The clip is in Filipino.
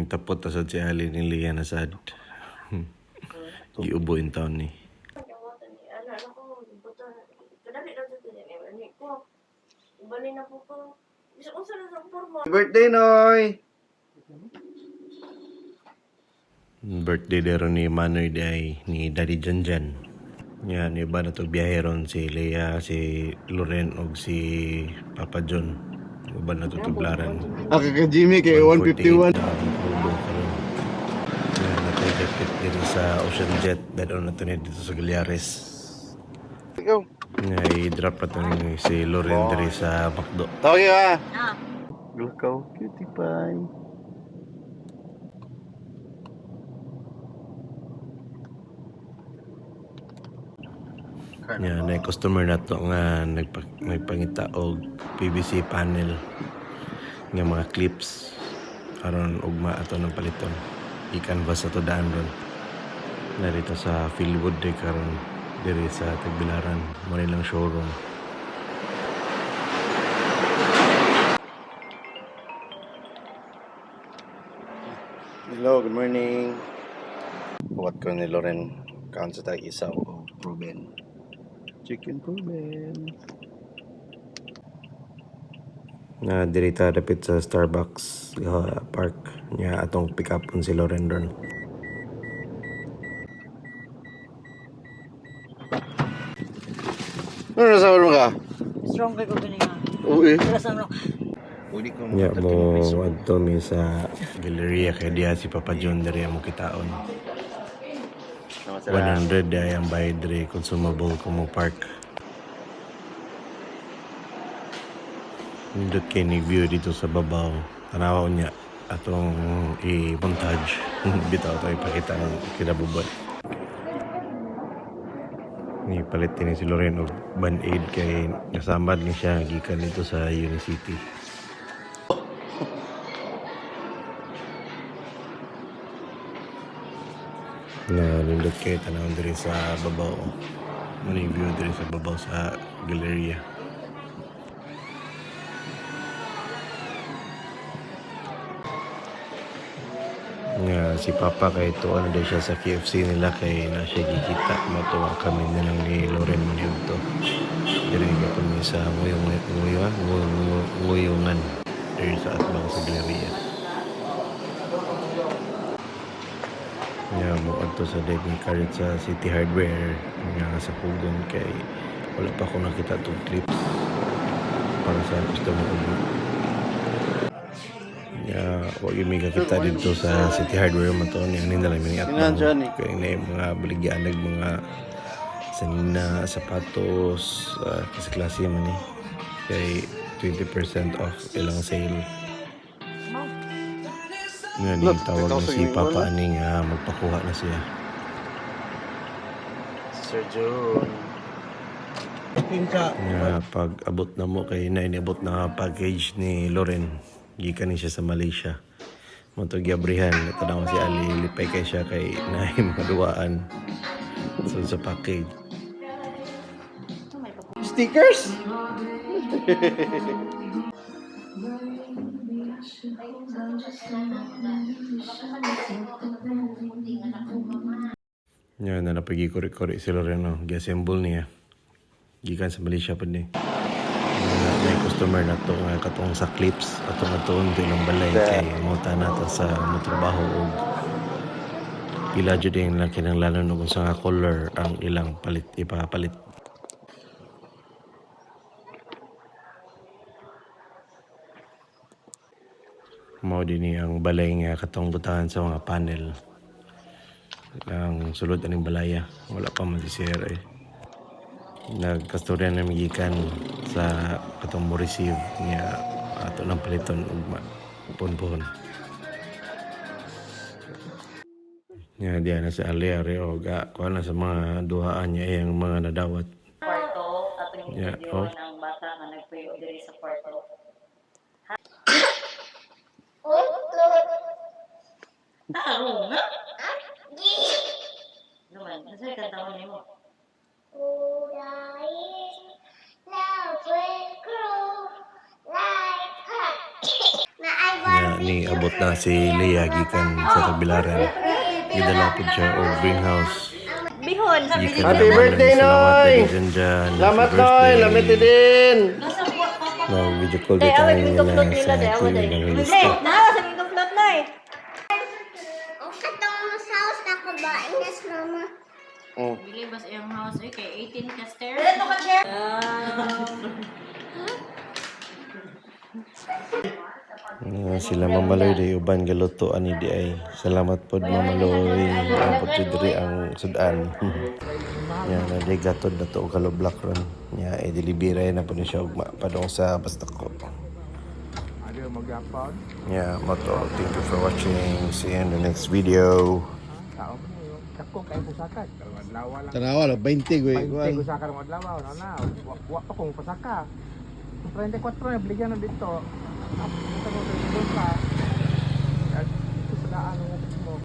Tapos tasad si Ali ni Lian Asad. Giubo in taon ni. Birthday, Noy! Birthday dero ni Manoy day ni Daddy Janjan. Yan, iba na to biyahe ron si Lea, si Loren o si Papa John. Iba na to tublaran. Ako ka Jimmy kay 151. Yan, natay-depit dito sa Ocean Jet. Dado na to dito sa Galiares. Ikaw. Nga, i-drop na to ni si Loren diri sa Macdo. Tawag ka. Glakaw, cutie pie. Yan, na customer na to nga nagpangita og PVC panel nga mga clips aron ugma ato ng paliton i-canvas ato daan ron narito sa Philwood de karon diri sa Tagbilaran mo nilang showroom. Hello, good morning. Buhat ko ni Loren kaon sa tag-isaw o proven chicken proven na dirita dapit sa Starbucks park niya atong pick up si Loren doon. Ano nasawa mo ka? Strong kayo ko nga. Uwi. Terasa mo. Ya mo adto mi sa Galleria kay diha si Papa John diri mo kitaon. 100 ay ang bayad diri consumable kung mo park. Nindot kay ni view dito sa babaw. Tanawa niya atong i-montage. Bitaw tayo ipakita ng kinabubuan. Ni palit ni si Loren og band-aid kay nasambad ni siya gikan dito sa Unicity. Na nindot kayo tanawin diri sa babaw. Muna view diri sa babaw sa Galleria. Nga si Papa kay tuwan din siya sa KFC nila kay na siya gikita matuwa kami na lang ni Loren Maniog to. Diri ka po sa nguyungan diri sa atbang sa Galleria. Nga mo adto sa David Carrot sa City Hardware nga sa Pugon kay wala pa ko nakita tong clips para sa gusto mo ko. Wag yung may kakita dito sa City Hardware mo to niya nila lang at kaya na yung mga baligyan mga sanina, sapatos kasi klase man kay 20% off ilang sale. Nga ni tawag na si Papa Aning magpakuha na siya. Sir John. Nga pag abot na mo kay na inabot na package ni Loren. Gikan ni siya sa Malaysia. Montog yabrihan tanaw si Ali lipay kay siya kay naim maduaan. So sa package. Stickers? Yan na napagikori-kori si Loreno. Gi-assemble niya. Gikan sa Malaysia pa ni. May customer na to nga katong sa clips atong lang balay kay muta nato sa motrabaho og pila jud yung lang kinahanglan og unsa nga color ang ilang palit ipapalit. Mao din ang balay nga katong butahan sa mga panel. Ang sulod aning balaya wala pa man si sir nagkastorya na magikan sa katong mo receive niya ato ng paliton ug pon-pon niya diyan na sa ali-ari o kuha na sa mga duhaan niya yung mga nadawat Kwarto, atong yung video ng bata nga nagpuyo diri sa kwarto. Tao nga? Naman, nasa kantawan niyo mo? ni abot na si Leah gikan sa Tagbilaran. Gidala po siya o greenhouse. Bihon. Gikan Happy na birthday, maraming salamat Noy! dahil dyan dyan. Salamat, Happy Noy! birthday. Lamit din! No, video call din tayo nila sa TV ng lista. Nawa sa mga flot na eh. Ang katong house na ko ba? Ingas, mama. Oh. Bili ba sa iyong house? Okay, 18 ka stairs. Ito ka share. Sila Mamaloy di uban galuto ani di ay. Salamat pod Mamaloy. Ang po diri ang sudan. Yan na di gatod na to og kaloblak ron. Ya e delivery na po ni siya ugma padong sa basta ko. Ada mag-upload. Yeah, moto. Thank you for watching. See you in the next video. Tao ko niyo. Dako kay pusakat. Adlaw lang. Tanawa lang, 20 gue. 20 ko sa karong adlaw na. Wa pa kong pasaka. 34 na bigyan na dito. Ito mo dito sa. At sa daan mo.